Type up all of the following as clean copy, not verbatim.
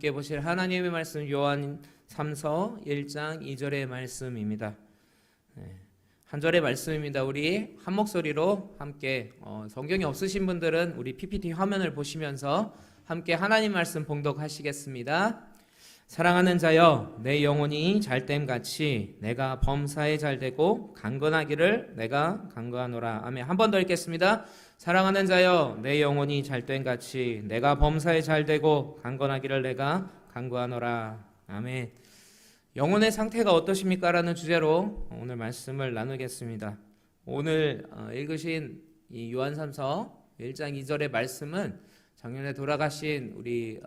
함께 보실 하나님의 말씀 요한 3서 1장 2절의 말씀입니다. 한 절의 말씀입니다. 우리 한 목소리로 함께 성경이 없으신 분들은 우리 PPT 화면을 보시면서 함께 하나님 말씀 봉독하시겠습니다. 사랑하는 자여, 내 영혼이 잘됨 같이 내가 범사에 잘되고 강건하기를 내가 강건하노라. 아멘. 한 번 더 읽겠습니다. 사랑하는 자여, 내 영혼이 잘됨 같이 내가 범사에 잘되고 강건하기를 내가 강건하노라. 아멘. 영혼의 상태가 어떠십니까? 라는 주제로 오늘 말씀을 나누겠습니다. 오늘 읽으신 이 요한 3서 1장 2절의 말씀은 작년에 돌아가신 우리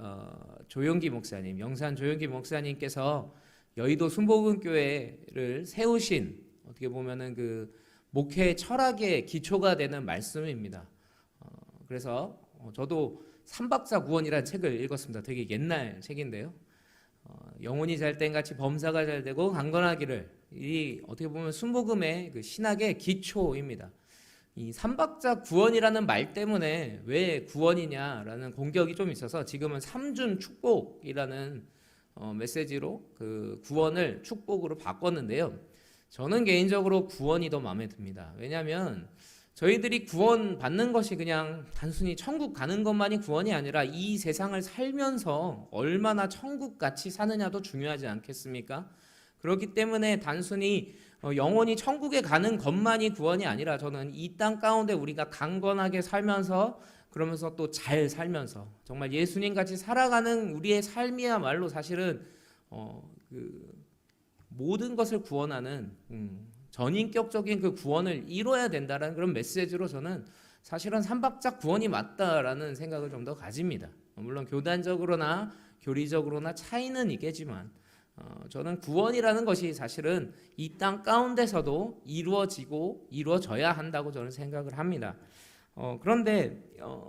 조용기 목사님, 영산 조용기 목사님께서 여의도 순복음교회를 세우신, 어떻게 보면은 그 목회 철학의 기초가 되는 말씀입니다. 그래서 저도 삼박자 구원이라는 책을 읽었습니다. 되게 옛날 책인데요. 영혼이 잘된 같이 범사가 잘되고 강건하기를, 이 어떻게 보면 순복음의 그 신학의 기초입니다. 이 삼박자 구원이라는 말 때문에 왜 구원이냐라는 공격이 좀 있어서 지금은 삼준 축복이라는 메시지로 그 구원을 축복으로 바꿨는데요. 저는 개인적으로 구원이 더 마음에 듭니다. 왜냐하면 저희들이 구원 받는 것이 그냥 단순히 천국 가는 것만이 구원이 아니라 이 세상을 살면서 얼마나 천국같이 사느냐도 중요하지 않겠습니까? 그렇기 때문에 단순히 영원히 천국에 가는 것만이 구원이 아니라 저는 이 땅 가운데 우리가 강건하게 살면서, 그러면서 또 잘 살면서 정말 예수님같이 살아가는 우리의 삶이야말로 사실은 그 모든 것을 구원하는 전인격적인 그 구원을 이뤄야 된다는 그런 메시지로 저는 사실은 삼박자 구원이 맞다라는 생각을 좀 더 가집니다. 물론 교단적으로나 교리적으로나 차이는 있겠지만 저는 구원이라는 것이 사실은 이 땅 가운데서도 이루어지고 이루어져야 한다고 저는 생각을 합니다. 그런데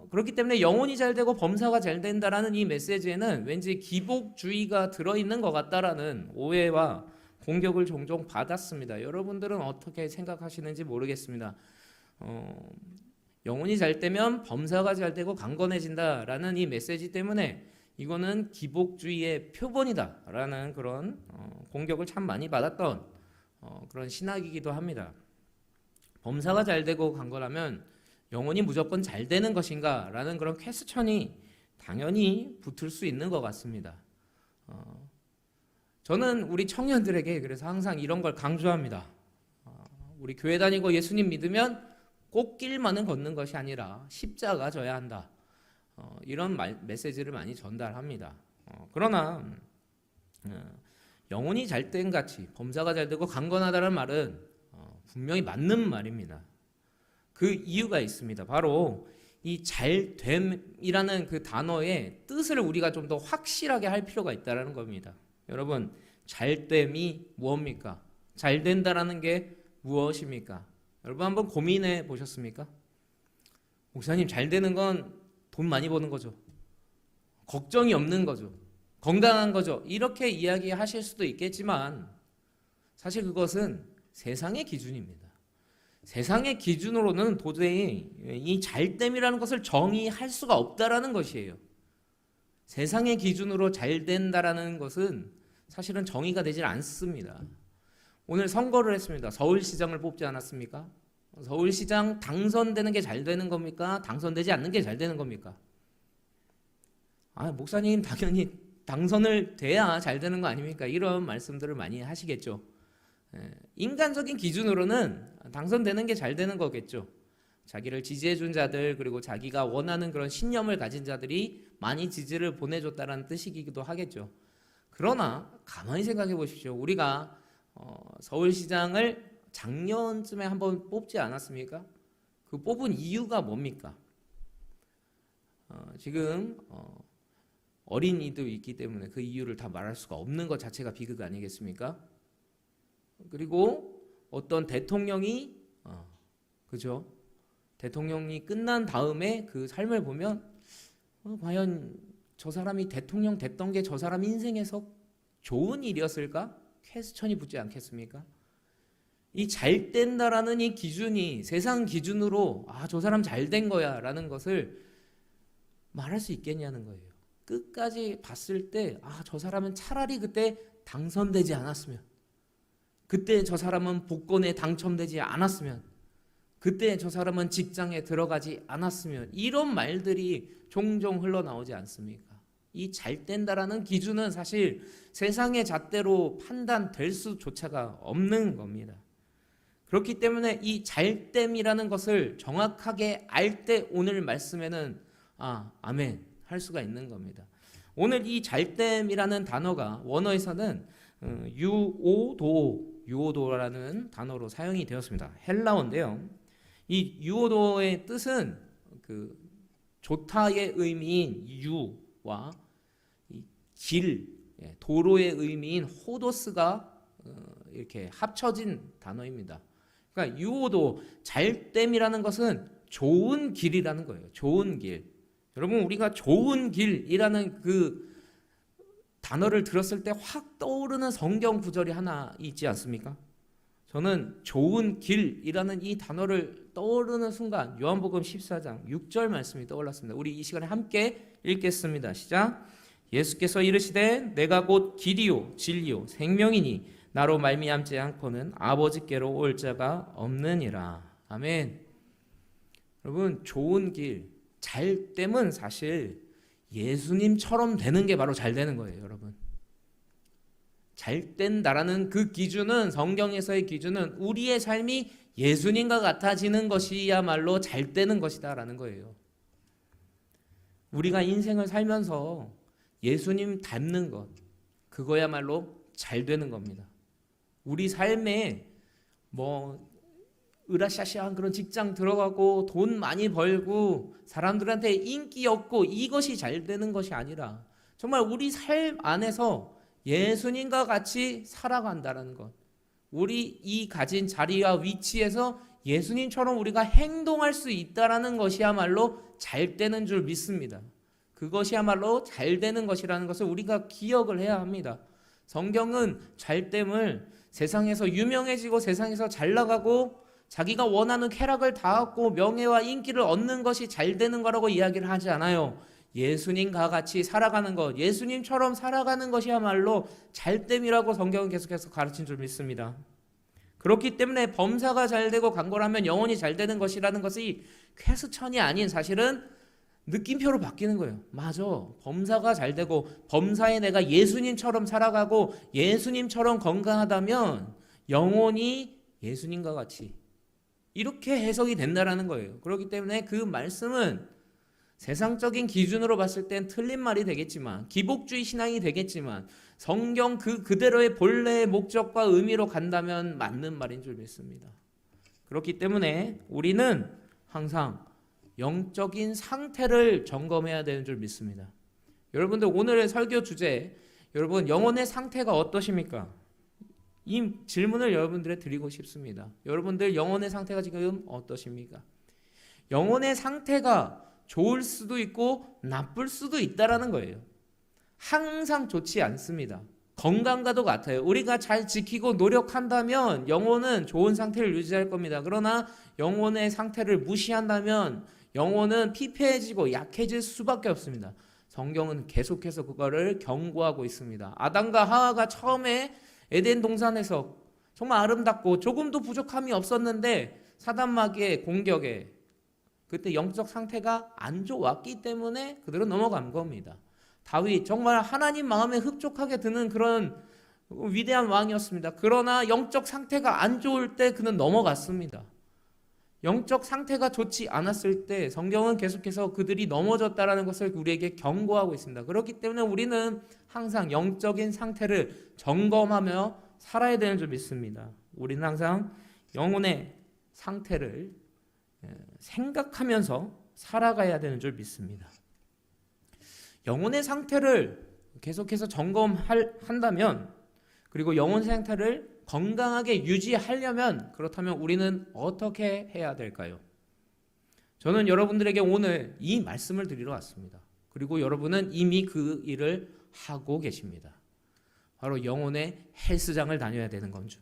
그렇기 때문에 영혼이 잘되고 범사가 잘된다라는 이 메시지에는 왠지 기복주의가 들어있는 것 같다라는 오해와 공격을 종종 받았습니다. 여러분들은 어떻게 생각하시는지 모르겠습니다. 영혼이 잘되면 범사가 잘되고 강건해진다라는 이 메시지 때문에 이거는 기복주의의 표본이다라는 그런 공격을 참 많이 받았던 그런 신학이기도 합니다. 범사가 잘되고 강건하면 영혼이 무조건 잘되는 것인가? 라는 그런 퀘스천이 당연히 붙을 수 있는 것 같습니다. 저는 우리 청년들에게 그래서 항상 이런 걸 강조합니다. 우리 교회 다니고 예수님 믿으면 꽃길만은 걷는 것이 아니라 십자가 져야 한다. 이런 메시지를 많이 전달합니다. 그러나 영혼이 잘된 같이 범사가 잘되고 강건하다는 말은 분명히 맞는 말입니다. 그 이유가 있습니다. 바로 이 잘됨이라는 그 단어의 뜻을 우리가 좀 더 확실하게 할 필요가 있다는 겁니다. 여러분, 잘됨이 무엇입니까? 잘된다라는 게 무엇입니까? 여러분 한번 고민해 보셨습니까? 목사님, 잘되는 건 돈 많이 버는 거죠. 걱정이 없는 거죠. 건강한 거죠. 이렇게 이야기하실 수도 있겠지만 사실 그것은 세상의 기준입니다. 세상의 기준으로는 도저히 이 잘됨이라는 것을 정의할 수가 없다라는 것이에요. 세상의 기준으로 잘된다라는 것은 사실은 정의가 되질 않습니다. 오늘 선거를 했습니다. 서울시장을 뽑지 않았습니까? 서울시장 당선되는 게 잘 되는 겁니까? 당선되지 않는 게 잘 되는 겁니까? 목사님 당연히 당선을 돼야 잘 되는 거 아닙니까? 이런 말씀들을 많이 하시겠죠. 인간적인 기준으로는 당선되는 게 잘 되는 거겠죠. 자기를 지지해 준 자들, 그리고 자기가 원하는 그런 신념을 가진 자들이 많이 지지를 보내줬다는 뜻이기도 하겠죠. 그러나 가만히 생각해 보십시오. 우리가 서울시장을 작년쯤에 한번 뽑지 않았습니까? 그 뽑은 이유가 뭡니까? 지금 어린이도 있기 때문에 그 이유를 다 말할 수가 없는 것 자체가 비극 아니겠습니까? 그리고 어떤 대통령이 그죠? 대통령이 끝난 다음에 그 삶을 보면 과연 저 사람이 대통령 됐던 게 저 사람 인생에서 좋은 일이었을까? 퀘스천이 붙지 않겠습니까? 이 잘된다라는 이 기준이 세상 기준으로 저 사람 잘된 거야 라는 것을 말할 수 있겠냐는 거예요. 끝까지 봤을 때 저 사람은 차라리 그때 당선되지 않았으면, 그때 저 사람은 복권에 당첨되지 않았으면, 그때 저 사람은 직장에 들어가지 않았으면, 이런 말들이 종종 흘러나오지 않습니까? 이 잘된다라는 기준은 사실 세상의 잣대로 판단될 수조차가 없는 겁니다. 그렇기 때문에 이 잘됨이라는 것을 정확하게 알 때 오늘 말씀에는 아멘 할 수가 있는 겁니다. 오늘 이 잘됨이라는 단어가 원어에서는 유오도라는 단어로 사용이 되었습니다. 헬라어인데요. 이 유오도의 뜻은 그 좋다의 의미인 유와 이 길, 도로의 의미인 호도스가 이렇게 합쳐진 단어입니다. 그러니까 유오도, 잘됨이라는 것은 좋은 길이라는 거예요. 좋은 길. 여러분, 우리가 좋은 길이라는 그 단어를 들었을 때 확 떠오르는 성경 구절이 하나 있지 않습니까? 저는 좋은 길이라는 이 단어를 떠오르는 순간 요한복음 14장 6절 말씀이 떠올랐습니다. 우리 이 시간에 함께 읽겠습니다. 시작. 예수께서 이르시되 내가 곧 길이요 진리요 생명이니 나로 말미암지 않고는 아버지께로 올 자가 없느니라. 아멘. 여러분, 좋은 길, 잘됨은 사실 예수님처럼 되는 게 바로 잘 되는 거예요. 여러분, 잘된다라는 그 기준은, 성경에서의 기준은 우리의 삶이 예수님과 같아지는 것이야말로 잘 되는 것이다라는 거예요. 우리가 인생을 살면서 예수님 닮는 것, 그거야말로 잘 되는 겁니다. 우리 삶에 으라샤샤한 그런 직장 들어가고 돈 많이 벌고 사람들한테 인기 얻고 이것이 잘 되는 것이 아니라 정말 우리 삶 안에서 예수님과 같이 살아간다는 것, 우리 이 가진 자리와 위치에서 예수님처럼 우리가 행동할 수 있다는 것이야말로 잘 되는 줄 믿습니다. 그것이야말로 잘 되는 것이라는 것을 우리가 기억을 해야 합니다. 성경은 잘됨을 세상에서 유명해지고 세상에서 잘 나가고 자기가 원하는 쾌락을 다 얻고 명예와 인기를 얻는 것이 잘 되는 거라고 이야기를 하지 않아요. 예수님과 같이 살아가는 것, 예수님처럼 살아가는 것이야말로 잘됨이라고 성경은 계속해서 가르친 줄 믿습니다. 그렇기 때문에 범사가 잘 되고 강건하면 영혼이 잘 되는 것이라는 것이 쾌수천이 아닌 사실은 느낌표로 바뀌는 거예요. 맞아, 범사가 잘 되고 범사에 내가 예수님처럼 살아가고 예수님처럼 건강하다면 영혼이 예수님과 같이 이렇게 해석이 된다라는 거예요. 그렇기 때문에 그 말씀은 세상적인 기준으로 봤을 땐 틀린 말이 되겠지만, 기복주의 신앙이 되겠지만, 성경 그대로의 본래의 목적과 의미로 간다면 맞는 말인 줄 믿습니다. 그렇기 때문에 우리는 항상 영적인 상태를 점검해야 되는 줄 믿습니다. 여러분들, 오늘의 설교 주제, 여러분 영혼의 상태가 어떠십니까? 이 질문을 여러분들에 드리고 싶습니다. 여러분들 영혼의 상태가 지금 어떠십니까? 영혼의 상태가 좋을 수도 있고 나쁠 수도 있다라는 거예요. 항상 좋지 않습니다. 건강과도 같아요. 우리가 잘 지키고 노력한다면 영혼은 좋은 상태를 유지할 겁니다. 그러나 영혼의 상태를 무시한다면 영혼은 피폐해지고 약해질 수밖에 없습니다. 성경은 계속해서 그거를 경고하고 있습니다. 아담과 하와가 처음에 에덴 동산에서 정말 아름답고 조금도 부족함이 없었는데 사단마귀의 공격에 그때 영적 상태가 안 좋았기 때문에 그대로 넘어간 겁니다. 다윗 정말 하나님 마음에 흡족하게 드는 그런 위대한 왕이었습니다. 그러나 영적 상태가 안 좋을 때 그는 넘어갔습니다. 영적 상태가 좋지 않았을 때 성경은 계속해서 그들이 넘어졌다라는 것을 우리에게 경고하고 있습니다. 그렇기 때문에 우리는 항상 영적인 상태를 점검하며 살아야 되는 줄 믿습니다. 우리는 항상 영혼의 상태를 생각하면서 살아가야 되는 줄 믿습니다. 영혼의 상태를 계속해서 점검한다면, 그리고 영혼 상태를 건강하게 유지하려면, 그렇다면 우리는 어떻게 해야 될까요? 저는 여러분들에게 오늘 이 말씀을 드리러 왔습니다. 그리고 여러분은 이미 그 일을 하고 계십니다. 바로 영혼의 헬스장을 다녀야 되는 건 줄.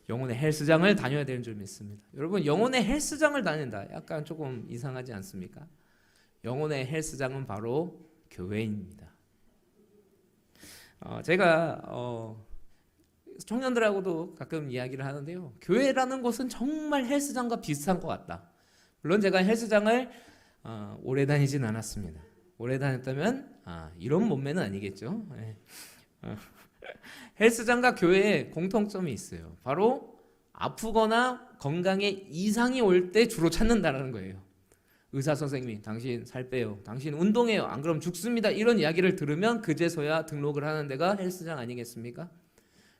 영혼의 헬스장을 다녀야 되는 줄 믿습니다. 여러분, 영혼의 헬스장을 다닌다, 약간 조금 이상하지 않습니까? 영혼의 헬스장은 바로 교회입니다. 제가 청년들하고도 가끔 이야기를 하는데요. 교회라는 곳은 정말 헬스장과 비슷한 것 같다. 물론 제가 헬스장을 오래 다니진 않았습니다. 오래 다녔다면 이런 몸매는 아니겠죠. 네. 헬스장과 교회에 공통점이 있어요. 바로 아프거나 건강에 이상이 올 때 주로 찾는다는 거예요. 의사 선생님이 당신 살 빼요, 당신 운동해요, 안 그러면 죽습니다, 이런 이야기를 들으면 그제서야 등록을 하는 데가 헬스장 아니겠습니까?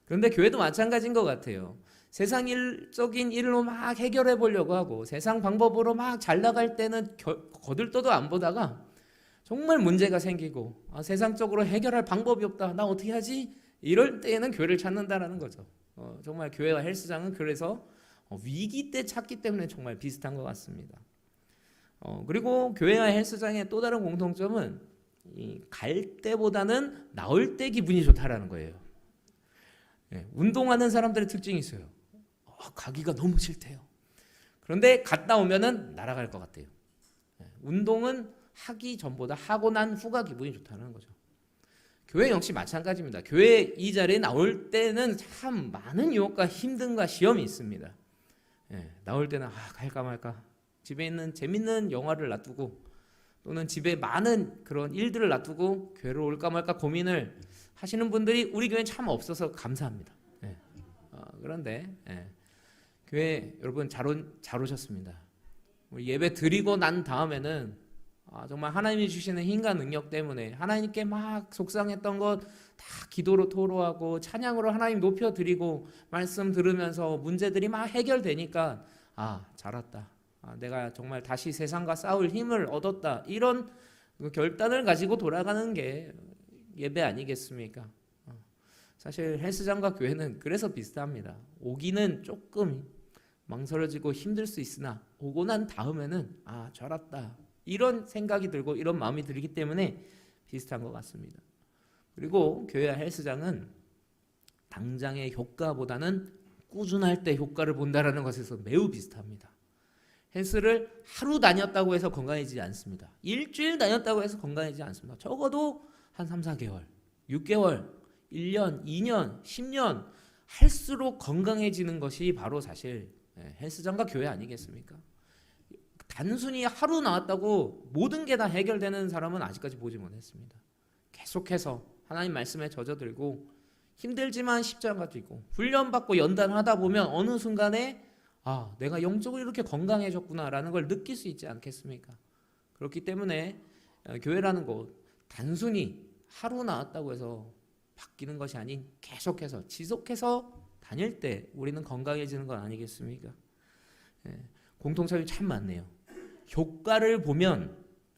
그런데 교회도 마찬가지인 것 같아요. 세상 일적인 일로 막 해결해 보려고 하고 세상 방법으로 막 잘 나갈 때는 거들떠도 안 보다가 정말 문제가 생기고 세상적으로 해결할 방법이 없다, 나 어떻게 하지? 이럴 때에는 교회를 찾는다라는 거죠. 정말 교회와 헬스장은 그래서 위기 때 찾기 때문에 정말 비슷한 것 같습니다. 그리고 교회와 헬스장의 또 다른 공통점은 갈 때보다는 나올 때 기분이 좋다라는 거예요. 운동하는 사람들의 특징이 있어요. 가기가 너무 싫대요. 그런데 갔다 오면은 날아갈 것 같대요. 운동은 하기 전보다 하고 난 후가 기분이 좋다는 거죠. 교회 역시 마찬가지입니다. 교회 이 자리에 나올 때는 참 많은 유혹과 힘듦과 시험이 있습니다. 나올 때는 갈까 말까, 집에 있는 재밌는 영화를 놔두고 또는 집에 많은 그런 일들을 놔두고 교회로 올까 말까 고민을 하시는 분들이 우리 교회는 참 없어서 감사합니다. 그런데 교회 여러분 잘 오셨습니다. 우리 예배 드리고 난 다음에는 정말 하나님이 주시는 힘과 능력 때문에 하나님께 막 속상했던 것 다 기도로 토로하고 찬양으로 하나님 높여드리고 말씀 들으면서 문제들이 막 해결되니까 잘 왔다, 내가 정말 다시 세상과 싸울 힘을 얻었다, 이런 결단을 가지고 돌아가는 게 예배 아니겠습니까? 사실 헬스장과 교회는 그래서 비슷합니다. 오기는 조금 망설여지고 힘들 수 있으나 오고 난 다음에는 잘 왔다, 이런 생각이 들고 이런 마음이 들기 때문에 비슷한 것 같습니다. 그리고 교회와 헬스장은 당장의 효과보다는 꾸준할 때 효과를 본다는 것에서 매우 비슷합니다. 헬스를 하루 다녔다고 해서 건강해지지 않습니다. 일주일 다녔다고 해서 건강해지지 않습니다. 적어도 한 3, 4개월, 6개월, 1년, 2년, 10년 할수록 건강해지는 것이 바로 사실 헬스장과 교회 아니겠습니까? 단순히 하루 나왔다고 모든 게 다 해결되는 사람은 아직까지 보지 못했습니다. 계속해서 하나님 말씀에 젖어들고 힘들지만 십자가 지고 훈련받고 연단하다 보면 어느 순간에 내가 영적으로 이렇게 건강해졌구나라는 걸 느낄 수 있지 않겠습니까? 그렇기 때문에 교회라는 곳 단순히 하루 나왔다고 해서 바뀌는 것이 아닌 계속해서 지속해서 다닐 때 우리는 건강해지는 건 아니겠습니까? 공통점이 참 많네요. 효과를 보면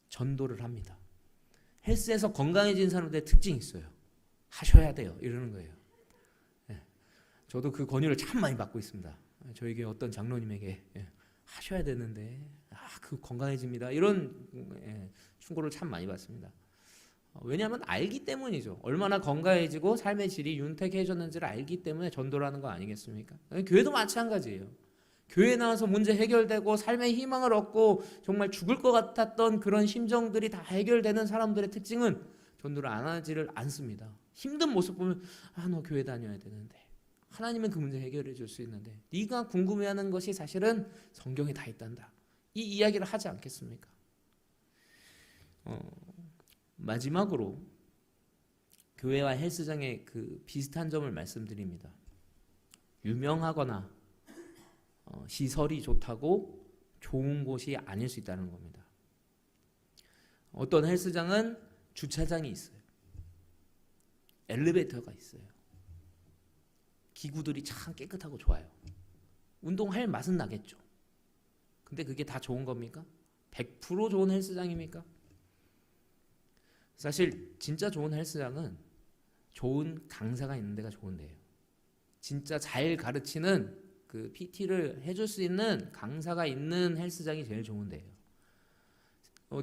전도를 합니다. 헬스에서 건강해진 사람들의 특징이 있어요. 하셔야 돼요, 이러는 거예요. 저도 그 권유를 참 많이 받고 있습니다. 저에게 어떤 장로님에게 하셔야 되는데 그 건강해집니다, 이런 충고를 참 많이 받습니다. 왜냐하면 알기 때문이죠. 얼마나 건강해지고 삶의 질이 윤택해졌는지를 알기 때문에 전도를 하는 거 아니겠습니까? 교회도 마찬가지예요. 교회에 나와서 문제 해결되고 삶의 희망을 얻고 정말 죽을 것 같았던 그런 심정들이 다 해결되는 사람들의 특징은 전도를 안 하지를 않습니다. 힘든 모습 보면 너 교회 다녀야 되는데, 하나님은 그 문제 해결해 줄 수 있는데, 네가 궁금해하는 것이 사실은 성경에 다 있단다, 이 이야기를 하지 않겠습니까? 마지막으로 교회와 헬스장의 그 비슷한 점을 말씀드립니다. 유명하거나 시설이 좋다고 좋은 곳이 아닐 수 있다는 겁니다. 어떤 헬스장은 주차장이 있어요. 엘리베이터가 있어요. 기구들이 참 깨끗하고 좋아요. 운동할 맛은 나겠죠. 근데 그게 다 좋은 겁니까? 100% 좋은 헬스장입니까? 사실 진짜 좋은 헬스장은 좋은 강사가 있는 데가 좋은 데예요. 진짜 잘 가르치는 그 PT를 해줄 수 있는 강사가 있는 헬스장이 제일 좋은 데예요.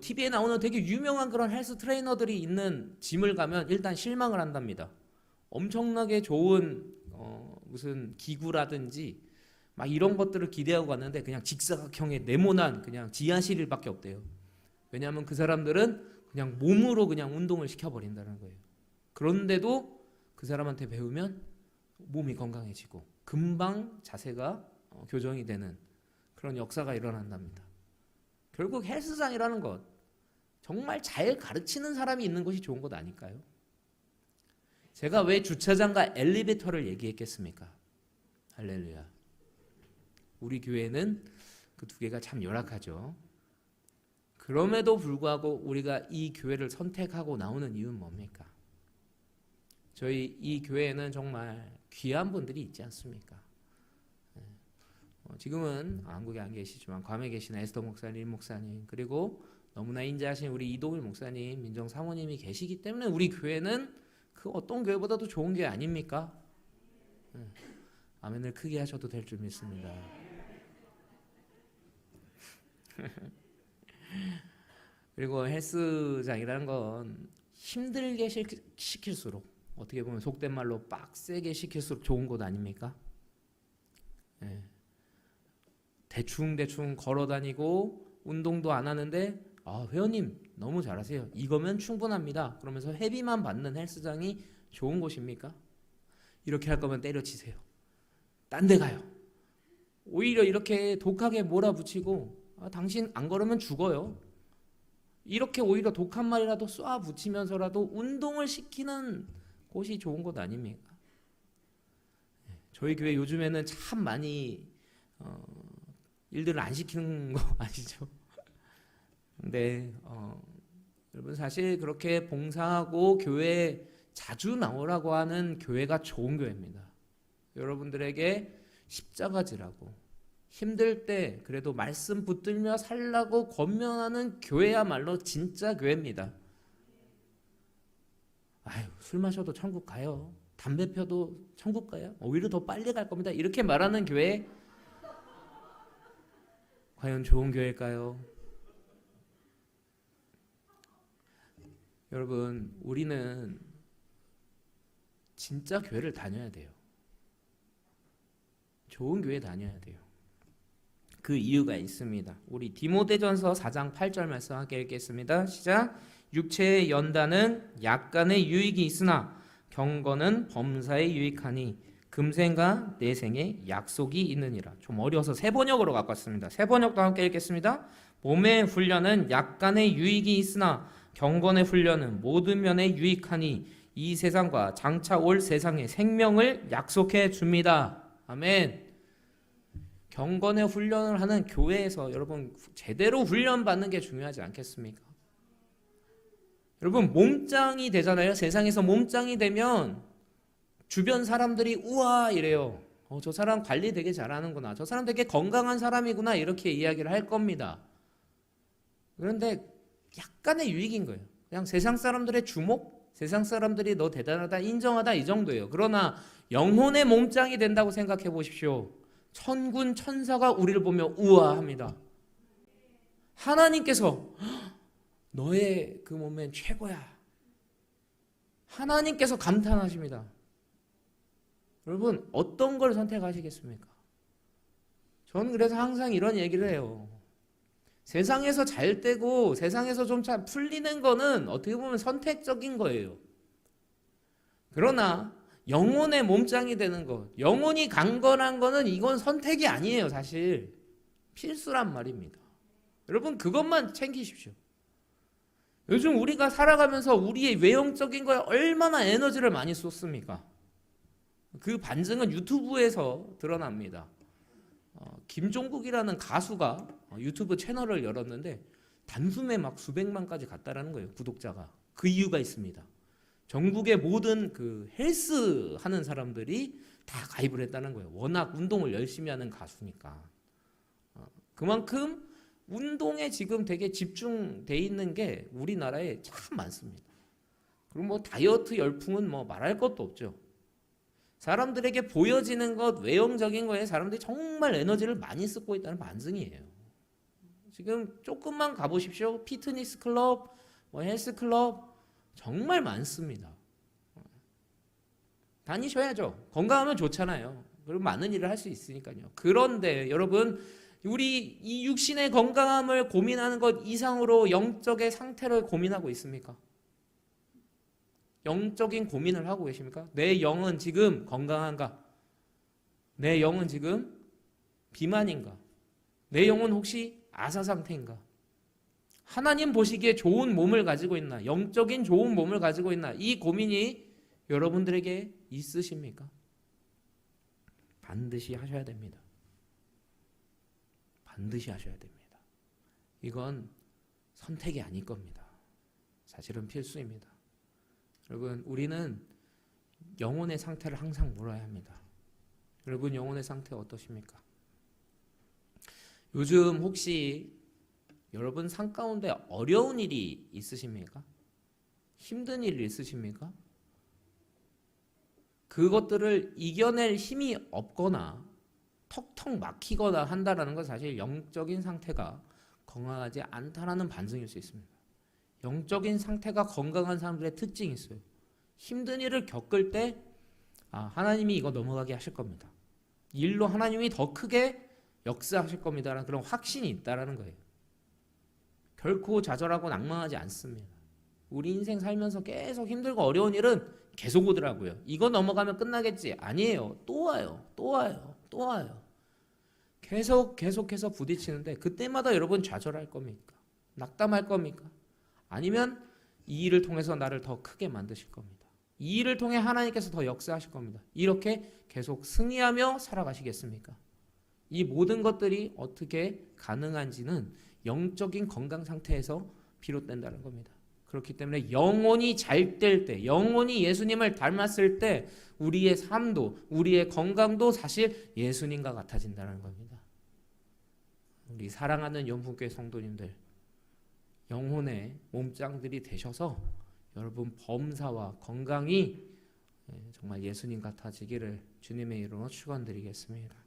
TV에 나오는 되게 유명한 그런 헬스 트레이너들이 있는 짐을 가면 일단 실망을 한답니다. 엄청나게 좋은 무슨 기구라든지 막 이런 것들을 기대하고 갔는데 그냥 직사각형의 네모난 그냥 지하실밖에 없대요. 왜냐하면 그 사람들은 그냥 몸으로 그냥 운동을 시켜버린다는 거예요. 그런데도 그 사람한테 배우면 몸이 건강해지고 금방 자세가 교정이 되는 그런 역사가 일어난답니다. 결국 헬스장이라는 것, 정말 잘 가르치는 사람이 있는 것이 좋은 것 아닐까요? 제가 왜 주차장과 엘리베이터를 얘기했겠습니까? 할렐루야. 우리 교회는 그 두 개가 참 열악하죠. 그럼에도 불구하고 우리가 이 교회를 선택하고 나오는 이유는 뭡니까? 저희 이 교회에는 정말 귀한 분들이 있지 않습니까? 지금은 한국에 안 계시지만 괌에 계신 에스더 목사님, 임 목사님, 그리고 너무나 인자하신 우리 이동일 목사님, 민정 사모님이 계시기 때문에 우리 교회는 그 어떤 교회보다도 좋은 교회 아닙니까? 아멘을 크게 하셔도 될 줄 믿습니다. 그리고 헬스장이라는 건 힘들게 시킬수록, 어떻게 보면 속된 말로 빡세게 시킬수록 좋은 것 아닙니까? 예. 대충 걸어 다니고 운동도 안 하는데 회원님 너무 잘하세요. 이거면 충분합니다. 그러면서 회비만 받는 헬스장이 좋은 곳입니까? 이렇게 할 거면 때려치세요. 딴 데 가요. 오히려 이렇게 독하게 몰아붙이고 당신 안 걸으면 죽어요. 이렇게 오히려 독한 말이라도 쏴 붙이면서라도 운동을 시키는 곳이 좋은 곳 아닙니까? 저희 교회 요즘에는 참 많이 일들을 안 시키는 거 아시죠? 근데 여러분 사실 그렇게 봉사하고 교회에 자주 나오라고 하는 교회가 좋은 교회입니다. 여러분들에게 십자가 지라고 힘들 때 그래도 말씀 붙들며 살라고 권면하는 교회야말로 진짜 교회입니다. 술 마셔도 천국 가요. 담배 펴도 천국 가요. 오히려 더 빨리 갈 겁니다. 이렇게 말하는 교회 과연 좋은 교회일까요? 여러분, 우리는 진짜 교회를 다녀야 돼요. 좋은 교회 다녀야 돼요. 그 이유가 있습니다. 우리 디모데전서 4장 8절 말씀 함께 읽겠습니다. 시작. 육체의 연단은 약간의 유익이 있으나 경건은 범사에 유익하니 금생과 내생에 약속이 있느니라. 좀 어려워서 새 번역으로 갖고 왔습니다. 새 번역도 함께 읽겠습니다. 몸의 훈련은 약간의 유익이 있으나 경건의 훈련은 모든 면에 유익하니 이 세상과 장차 올 세상의 생명을 약속해 줍니다. 아멘. 경건의 훈련을 하는 교회에서 여러분 제대로 훈련받는 게 중요하지 않겠습니까? 여러분 몸짱이 되잖아요. 세상에서 몸짱이 되면 주변 사람들이 우와 이래요. 저 사람 관리 되게 잘하는구나. 저 사람 되게 건강한 사람이구나. 이렇게 이야기를 할 겁니다. 그런데 약간의 유익인 거예요. 그냥 세상 사람들의 주목, 세상 사람들이 너 대단하다, 인정하다 이 정도예요. 그러나 영혼의 몸짱이 된다고 생각해 보십시오. 천군 천사가 우리를 보며 우아합니다. 하나님께서 너의 그 몸은 최고야. 하나님께서 감탄하십니다. 여러분 어떤 걸 선택하시겠습니까? 저는 그래서 항상 이런 얘기를 해요. 세상에서 잘 되고 세상에서 좀 잘 풀리는 거는 어떻게 보면 선택적인 거예요. 그러나 영혼의 몸짱이 되는 것, 영혼이 강건한 거는 이건 선택이 아니에요. 사실 필수란 말입니다. 여러분 그것만 챙기십시오. 요즘 우리가 살아가면서 우리의 외형적인 거에 얼마나 에너지를 많이 쏟습니까? 그 반증은 유튜브에서 드러납니다. 김종국이라는 가수가 유튜브 채널을 열었는데 단숨에 막 수백만까지 갔다라는 거예요. 구독자가. 그 이유가 있습니다. 전국의 모든 그 헬스 하는 사람들이 다 가입을 했다는 거예요. 워낙 운동을 열심히 하는 가수니까. 그만큼 운동에 지금 되게 집중돼 있는 게 우리나라에 참 많습니다. 그리고 뭐 다이어트 열풍은 뭐 말할 것도 없죠. 사람들에게 보여지는 것, 외형적인 거에 사람들이 정말 에너지를 많이 쓰고 있다는 반증이에요. 지금 조금만 가보십시오. 피트니스 클럽, 뭐 헬스 클럽 정말 많습니다. 다니셔야죠. 건강하면 좋잖아요. 그리고 많은 일을 할 수 있으니까요. 그런데 여러분 우리 이 육신의 건강함을 고민하는 것 이상으로 영적의 상태를 고민하고 있습니까? 영적인 고민을 하고 계십니까? 내 영은 지금 건강한가? 내 영은 지금 비만인가? 내 영은 혹시 아사 상태인가? 하나님 보시기에 좋은 몸을 가지고 있나? 영적인 좋은 몸을 가지고 있나? 이 고민이 여러분들에게 있으십니까? 반드시 하셔야 됩니다. 반드시 하셔야 됩니다. 이건 선택이 아닐 겁니다. 사실은 필수입니다. 여러분, 우리는 영혼의 상태를 항상 물어야 합니다. 여러분, 영혼의 상태 어떠십니까? 요즘 혹시 여러분 삶 가운데 어려운 일이 있으십니까? 힘든 일이 있으십니까? 그것들을 이겨낼 힘이 없거나 턱턱 막히거나 한다는 건 사실 영적인 상태가 건강하지 않다라는 반증일 수 있습니다. 영적인 상태가 건강한 사람들의 특징이 있어요. 힘든 일을 겪을 때 하나님이 이거 넘어가게 하실 겁니다. 일로 하나님이 더 크게 역사하실 겁니다라는 그런 확신이 있다라는 거예요. 결코 좌절하고 낭망하지 않습니다. 우리 인생 살면서 계속 힘들고 어려운 일은 계속 오더라고요. 이거 넘어가면 끝나겠지. 아니에요. 또 와요. 또 와요. 또 와요. 계속해서 부딪히는데 그때마다 여러분 좌절할 겁니까? 낙담할 겁니까? 아니면 이 일을 통해서 나를 더 크게 만드실 겁니다. 이 일을 통해 하나님께서 더 역사하실 겁니다. 이렇게 계속 승리하며 살아가시겠습니까? 이 모든 것들이 어떻게 가능한지는 영적인 건강 상태에서 비롯된다는 겁니다. 그렇기 때문에 영혼이 잘 될 때, 영혼이 예수님을 닮았을 때 우리의 삶도, 우리의 건강도 사실 예수님과 같아진다는 겁니다. 우리 사랑하는 연분교회 성도님들, 영혼의 몸짱들이 되셔서 여러분 범사와 건강이 정말 예수님 같아지기를 주님의 이름으로 축원드리겠습니다.